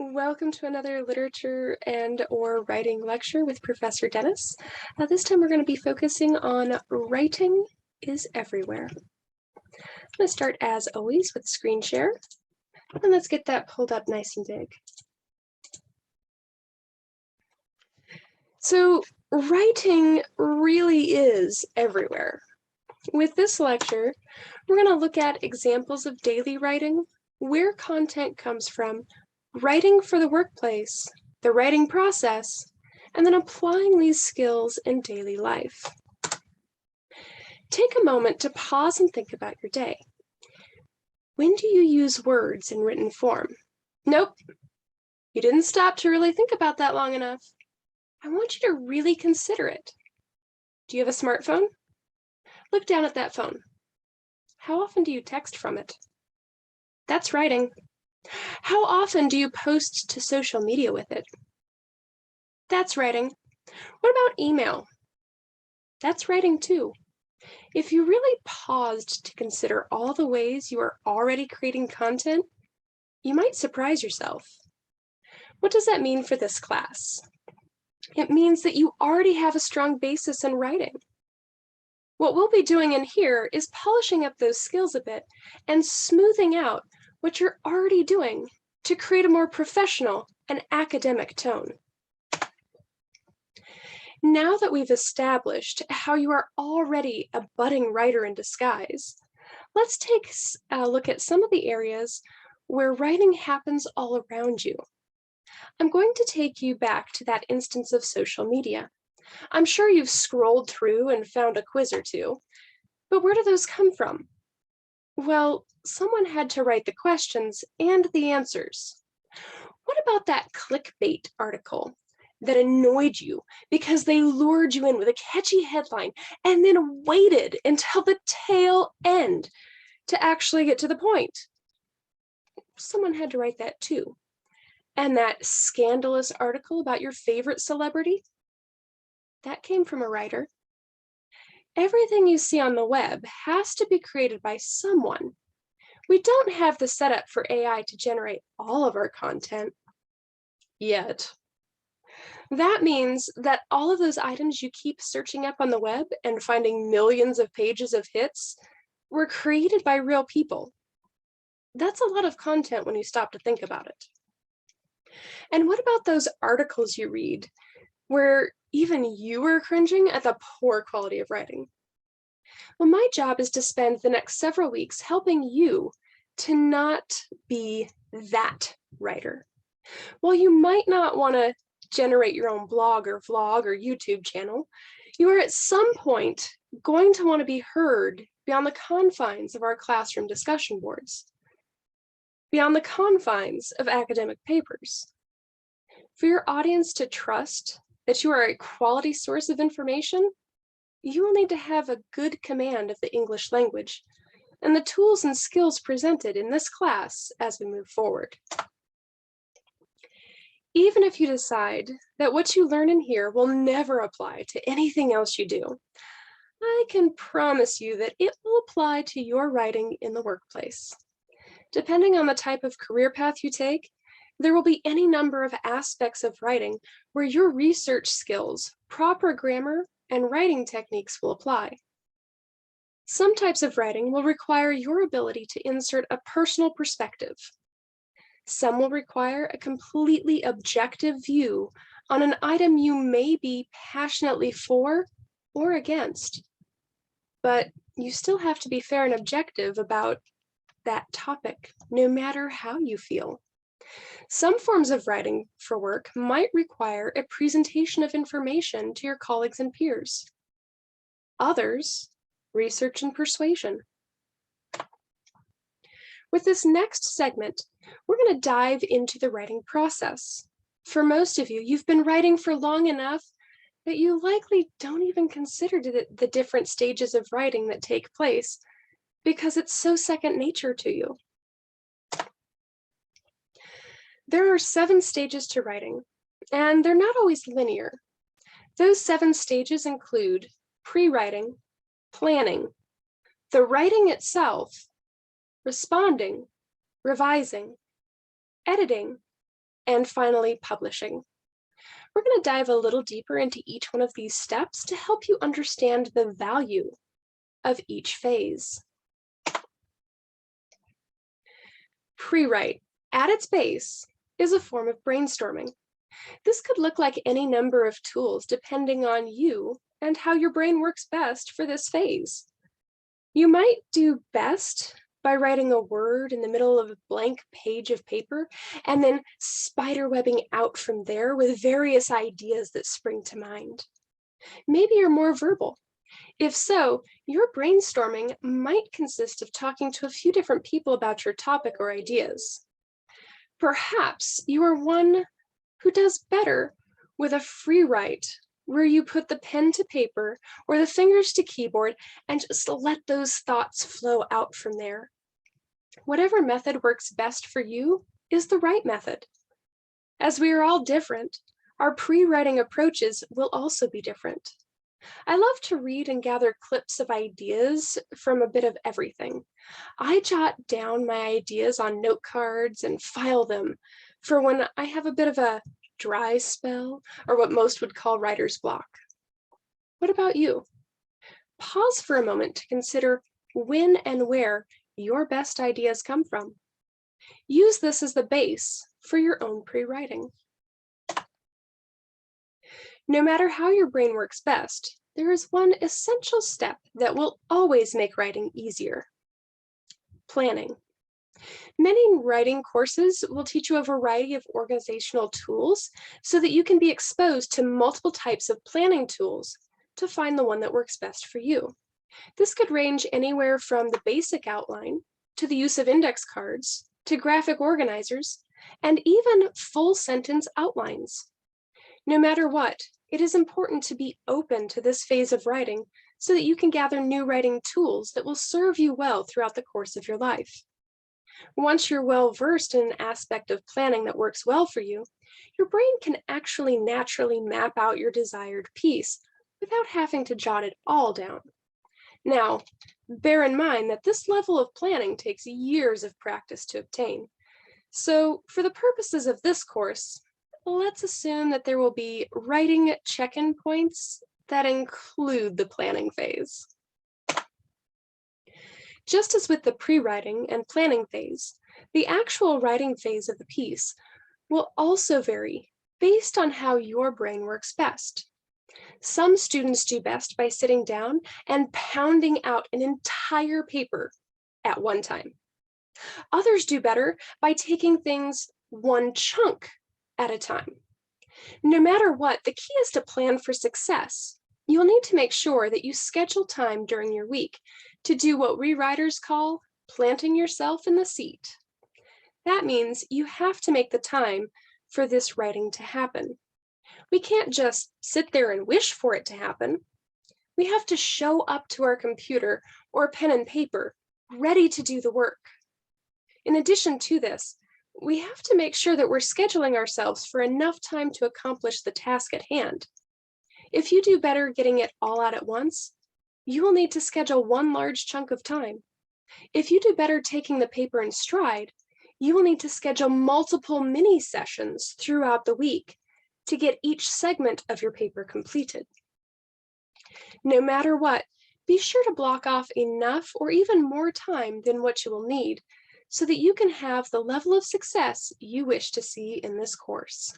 Welcome to another literature and or writing lecture with Professor Dennis. This time we're going to be focusing on writing is everywhere. I'm going to start as always with screen share, and let's get that pulled up nice and big. So writing really is everywhere. With this lecture, we're going to look at examples of daily writing, where content comes from, writing for the workplace, the writing process, and then applying these skills in daily life. Take a moment to pause and think about your day. When do you use words in written form? Nope, you didn't stop to really think about that long enough. I want you to really consider it. Do you have a smartphone? Look down at that phone. How often do you text from it? That's writing. How often do you post to social media with it? That's writing. What about email? That's writing too. If you really paused to consider all the ways you are already creating content, you might surprise yourself. What does that mean for this class? It means that you already have a strong basis in writing. What we'll be doing in here is polishing up those skills a bit and smoothing out what you're already doing to create a more professional and academic tone. Now that we've established how you are already a budding writer in disguise, let's take a look at some of the areas where writing happens all around you. I'm going to take you back to that instance of social media. I'm sure you've scrolled through and found a quiz or two, but where do those come from? Well, someone had to write the questions and the answers. What about that clickbait article that annoyed you because they lured you in with a catchy headline and then waited until the tail end to actually get to the point? Someone had to write that too. And that scandalous article about your favorite celebrity? That came from a writer. Everything you see on the web has to be created by someone. We don't have the setup for AI to generate all of our content yet. That means that all of those items you keep searching up on the web and finding millions of pages of hits were created by real people. That's a lot of content when you stop to think about it. And what about those articles you read where even you are cringing at the poor quality of writing? Well, my job is to spend the next several weeks helping you to not be that writer. While you might not want to generate your own blog or vlog or YouTube channel, you are at some point going to want to be heard beyond the confines of our classroom discussion boards, beyond the confines of academic papers. For your audience to trust that you are a quality source of information, you will need to have a good command of the English language and the tools and skills presented in this class as we move forward. Even if you decide that what you learn in here will never apply to anything else you do, I can promise you that it will apply to your writing in the workplace. Depending on the type of career path you take, there will be any number of aspects of writing where your research skills, proper grammar, and writing techniques will apply. Some types of writing will require your ability to insert a personal perspective. Some will require a completely objective view on an item you may be passionately for or against. But you still have to be fair and objective about that topic, no matter how you feel. Some forms of writing for work might require a presentation of information to your colleagues and peers. Others, research and persuasion. With this next segment, we're going to dive into the writing process. For most of you, you've been writing for long enough that you likely don't even consider the different stages of writing that take place because it's so second nature to you. There are 7 stages to writing, and they're not always linear. Those 7 stages include pre-writing, planning, the writing itself, responding, revising, editing, and finally, publishing. We're going to dive a little deeper into each one of these steps to help you understand the value of each phase. Pre-write, at its base, is a form of brainstorming. This could look like any number of tools depending on you and how your brain works best for this phase. You might do best by writing a word in the middle of a blank page of paper and then spiderwebbing out from there with various ideas that spring to mind. Maybe you're more verbal. If so, your brainstorming might consist of talking to a few different people about your topic or ideas. Perhaps you are one who does better with a free write, where you put the pen to paper or the fingers to keyboard and just let those thoughts flow out from there. Whatever method works best for you is the right method. As we are all different, our pre-writing approaches will also be different. I love to read and gather clips of ideas from a bit of everything. I jot down my ideas on note cards and file them for when I have a bit of a dry spell, or what most would call writer's block. What about you? Pause for a moment to consider when and where your best ideas come from. Use this as the base for your own pre-writing. No matter how your brain works best, there is one essential step that will always make writing easier: planning. Many writing courses will teach you a variety of organizational tools so that you can be exposed to multiple types of planning tools to find the one that works best for you. This could range anywhere from the basic outline to the use of index cards to graphic organizers and even full sentence outlines. No matter what, it is important to be open to this phase of writing so that you can gather new writing tools that will serve you well throughout the course of your life. Once you're well versed in an aspect of planning that works well for you, your brain can actually naturally map out your desired piece without having to jot it all down. Now, bear in mind that this level of planning takes years of practice to obtain. So, for the purposes of this course, let's assume that there will be writing check-in points that include the planning phase. Just as with the pre-writing and planning phase, the actual writing phase of the piece will also vary based on how your brain works best. Some students do best by sitting down and pounding out an entire paper at one time. Others do better by taking things one chunk at a time. No matter what, the key is to plan for success. You'll need to make sure that you schedule time during your week to do what we writers call planting yourself in the seat. That means you have to make the time for this writing to happen. We can't just sit there and wish for it to happen. We have to show up to our computer or pen and paper, ready to do the work. In addition to this, we have to make sure that we're scheduling ourselves for enough time to accomplish the task at hand. If you do better getting it all out at once, you will need to schedule one large chunk of time. If you do better taking the paper in stride, you will need to schedule multiple mini sessions throughout the week to get each segment of your paper completed. No matter what, be sure to block off enough or even more time than what you will need so that you can have the level of success you wish to see in this course.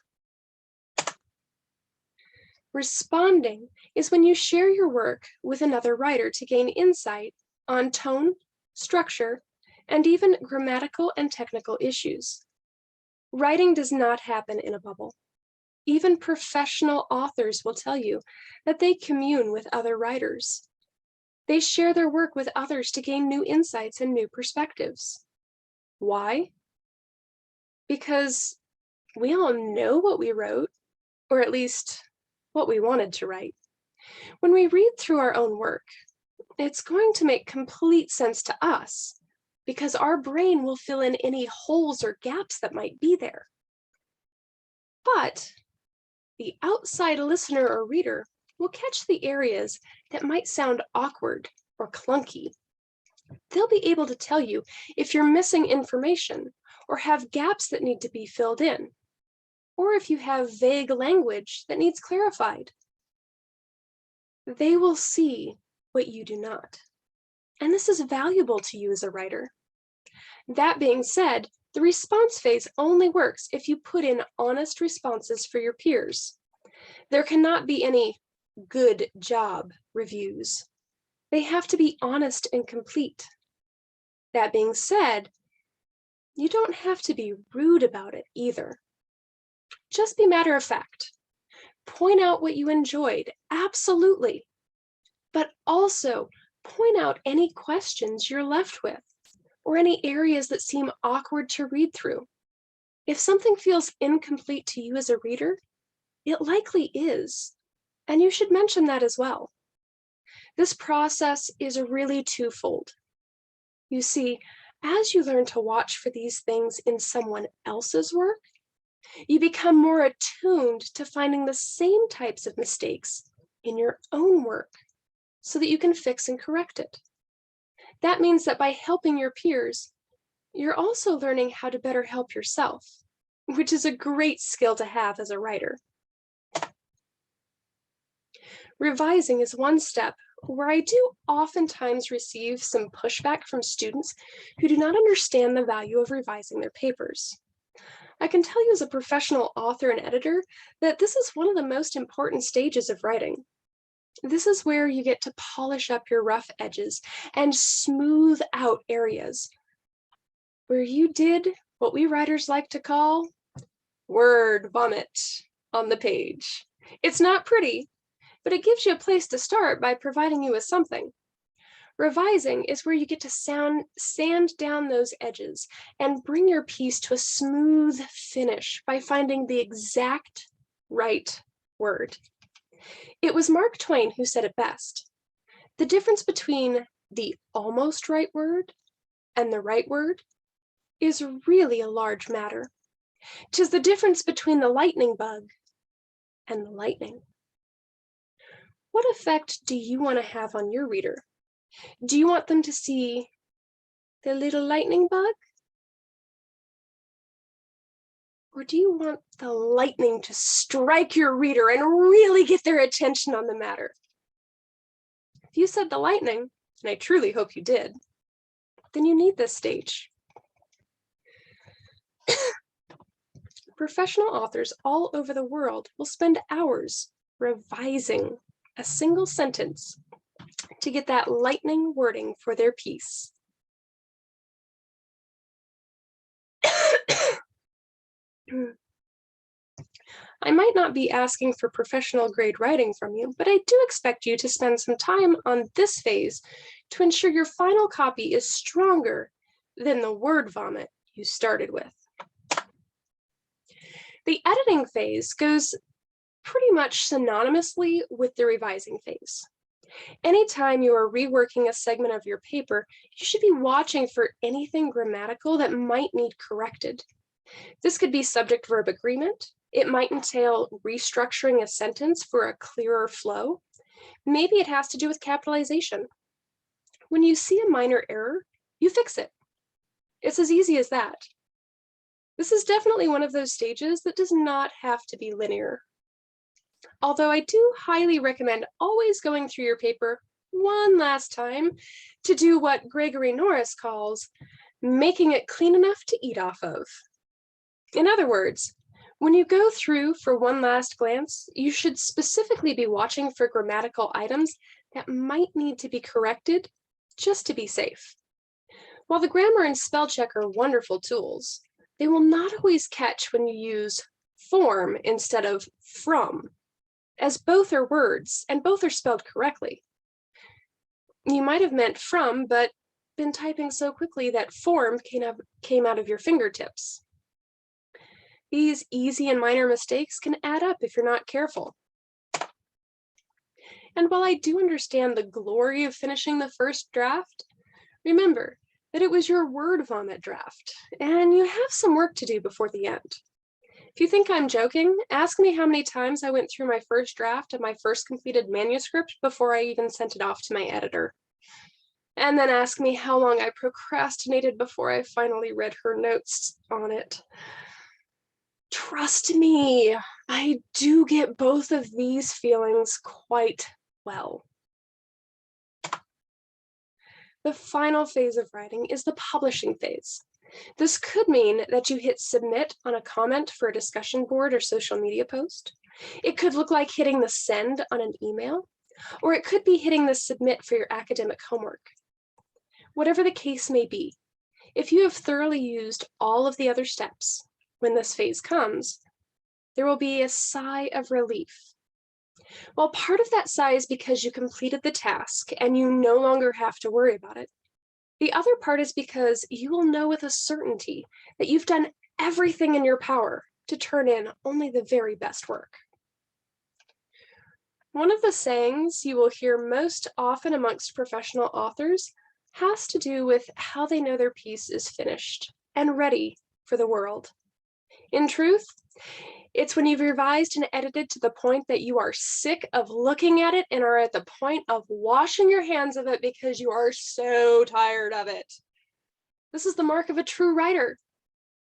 Responding is when you share your work with another writer to gain insight on tone, structure, and even grammatical and technical issues. Writing does not happen in a bubble. Even professional authors will tell you that they commune with other writers. They share their work with others to gain new insights and new perspectives. Why? Because we all know what we wrote, or at least what we wanted to write. When we read through our own work, it's going to make complete sense to us because our brain will fill in any holes or gaps that might be there. But the outside listener or reader will catch the areas that might sound awkward or clunky. They'll be able to tell you if you're missing information or have gaps that need to be filled in. or if you have vague language that needs clarified. They will see what you do not. And this is valuable to you as a writer. That being said, the response phase only works if you put in honest responses for your peers. There cannot be any good job reviews. They have to be honest and complete. That being said, you don't have to be rude about it either. Just be matter of fact. Point out what you enjoyed, absolutely. But also point out any questions you're left with, or any areas that seem awkward to read through. If something feels incomplete to you as a reader, it likely is, and you should mention that as well. This process is really twofold. You see, as you learn to watch for these things in someone else's work, you become more attuned to finding the same types of mistakes in your own work so that you can fix and correct it. That means that by helping your peers, you're also learning how to better help yourself, which is a great skill to have as a writer. Revising is one step where I do oftentimes receive some pushback from students who do not understand the value of revising their papers. I can tell you as a professional author and editor that this is one of the most important stages of writing. This is where you get to polish up your rough edges and smooth out areas where you did what we writers like to call word vomit on the page. It's not pretty, but it gives you a place to start by providing you with something. Revising is where you get to sand down those edges and bring your piece to a smooth finish by finding the exact right word. It was Mark Twain who said it best. The difference between the almost right word and the right word is really a large matter. 'Tis the difference between the lightning bug and the lightning. What effect do you want to have on your reader? Do you want them to see the little lightning bug? Or do you want the lightning to strike your reader and really get their attention on the matter? If you said the lightning, and I truly hope you did, then you need this stage. Professional authors all over the world will spend hours revising a single sentence to get that lightning wording for their piece. I might not be asking for professional grade writing from you, but I do expect you to spend some time on this phase to ensure your final copy is stronger than the word vomit you started with. The editing phase goes pretty much synonymously with the revising phase. Anytime you are reworking a segment of your paper, you should be watching for anything grammatical that might need corrected. This could be subject-verb agreement. It might entail restructuring a sentence for a clearer flow. Maybe it has to do with capitalization. When you see a minor error, you fix it. It's as easy as that. This is definitely one of those stages that does not have to be linear. Although I do highly recommend always going through your paper one last time to do what Gregory Norris calls making it clean enough to eat off of. In other words, when you go through for one last glance, you should specifically be watching for grammatical items that might need to be corrected just to be safe. While the grammar and spell check are wonderful tools, they will not always catch when you use form instead of from, as both are words and both are spelled correctly. You might have meant from, but been typing so quickly that form came out of your fingertips. These easy and minor mistakes can add up if you're not careful. And while I do understand the glory of finishing the first draft, remember that it was your word vomit draft, and you have some work to do before the end. If you think I'm joking, ask me how many times I went through my first draft of my first completed manuscript before I even sent it off to my editor. And then ask me how long I procrastinated before I finally read her notes on it. Trust me, I do get both of these feelings quite well. The final phase of writing is the publishing phase. This could mean that you hit submit on a comment for a discussion board or social media post. It could look like hitting the send on an email, or it could be hitting the submit for your academic homework. Whatever the case may be, if you have thoroughly used all of the other steps, when this phase comes, there will be a sigh of relief. While part of that sigh is because you completed the task and you no longer have to worry about it, the other part is because you will know with a certainty that you've done everything in your power to turn in only the very best work. One of the sayings you will hear most often amongst professional authors has to do with how they know their piece is finished and ready for the world. In truth, it's when you've revised and edited to the point that you are sick of looking at it and are at the point of washing your hands of it because you are so tired of it. This is the mark of a true writer.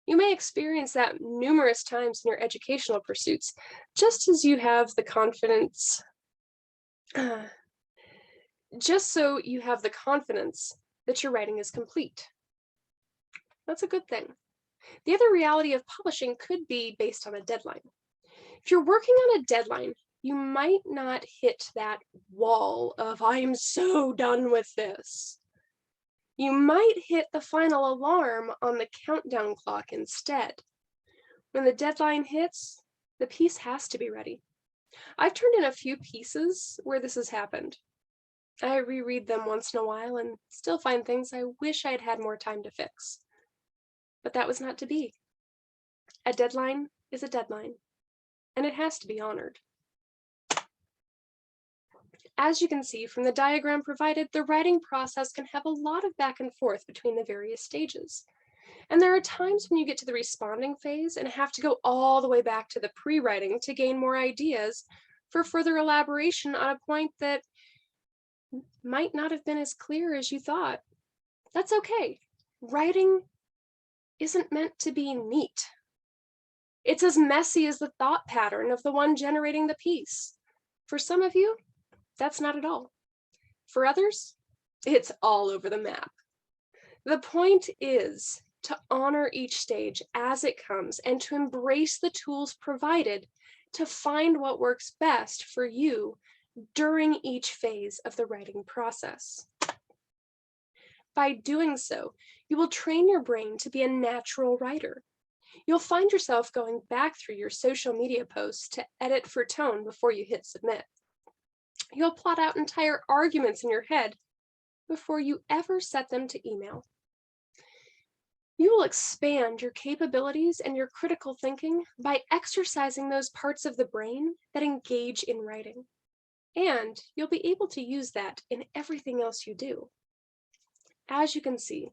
You may experience that numerous times in your educational pursuits, just as you have the confidence, just so you have the confidence that your writing is complete. That's a good thing. The other reality of publishing could be based on a deadline. If you're working on a deadline, you might not hit that wall of I'm so done with this. You might hit the final alarm on the countdown clock instead. When the deadline hits, the piece has to be ready. I've turned in a few pieces where this has happened. I reread them once in a while and still find things I wish I'd had more time to fix. But that was not to be. A deadline is a deadline, and it has to be honored. As you can see from the diagram provided, the writing process can have a lot of back and forth between the various stages. And there are times when you get to the responding phase and have to go all the way back to the pre-writing to gain more ideas for further elaboration on a point that might not have been as clear as you thought. That's okay. Writing isn't meant to be neat. It's as messy as the thought pattern of the one generating the piece. For some of you, that's not at all. For others, it's all over the map. The point is to honor each stage as it comes and to embrace the tools provided to find what works best for you during each phase of the writing process. By doing so, you will train your brain to be a natural writer. You'll find yourself going back through your social media posts to edit for tone before you hit submit. You'll plot out entire arguments in your head before you ever set them to email. You will expand your capabilities and your critical thinking by exercising those parts of the brain that engage in writing. And you'll be able to use that in everything else you do. As you can see,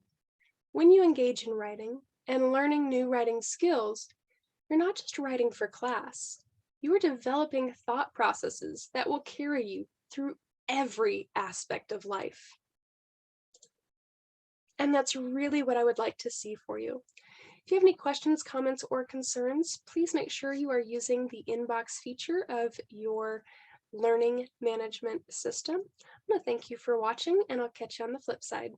when you engage in writing and learning new writing skills, you're not just writing for class. You are developing thought processes that will carry you through every aspect of life. And that's really what I would like to see for you. If you have any questions, comments, or concerns, please make sure you are using the inbox feature of your learning management system. I'm going to thank you for watching, and I'll catch you on the flip side.